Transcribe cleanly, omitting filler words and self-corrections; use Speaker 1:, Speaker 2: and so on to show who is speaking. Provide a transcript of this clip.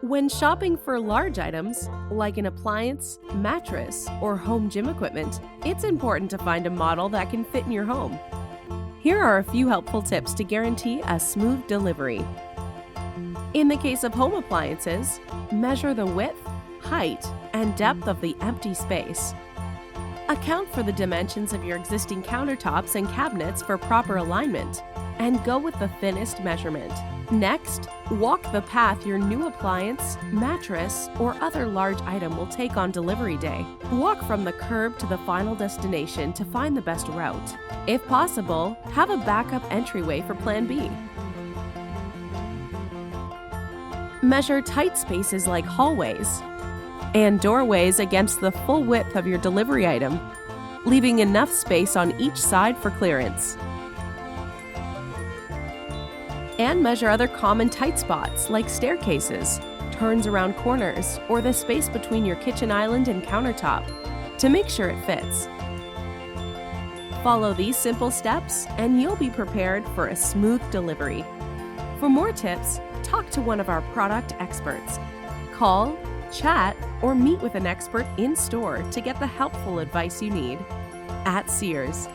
Speaker 1: When shopping for large items, like an appliance, mattress, or home gym equipment, it's important to find a model that can fit in your home. Here are a few helpful tips to guarantee a smooth delivery. In the case of home appliances, measure the width, height, and depth of the empty space. Account for the dimensions of your existing countertops and cabinets for proper alignment, and go with the thinnest measurement. Next, walk the path your new appliance, mattress, or other large item will take on delivery day. Walk from the curb to the final destination to find the best route. If possible, have a backup entryway for Plan B. Measure tight spaces like hallways and doorways against the full width of your delivery item, leaving enough space on each side for clearance. And measure other common tight spots like staircases, turns around corners, or the space between your kitchen island and countertop to make sure it fits. Follow these simple steps and you'll be prepared for a smooth delivery. For more tips, talk to one of our product experts. Call, chat, or meet with an expert in store to get the helpful advice you need. At Sears.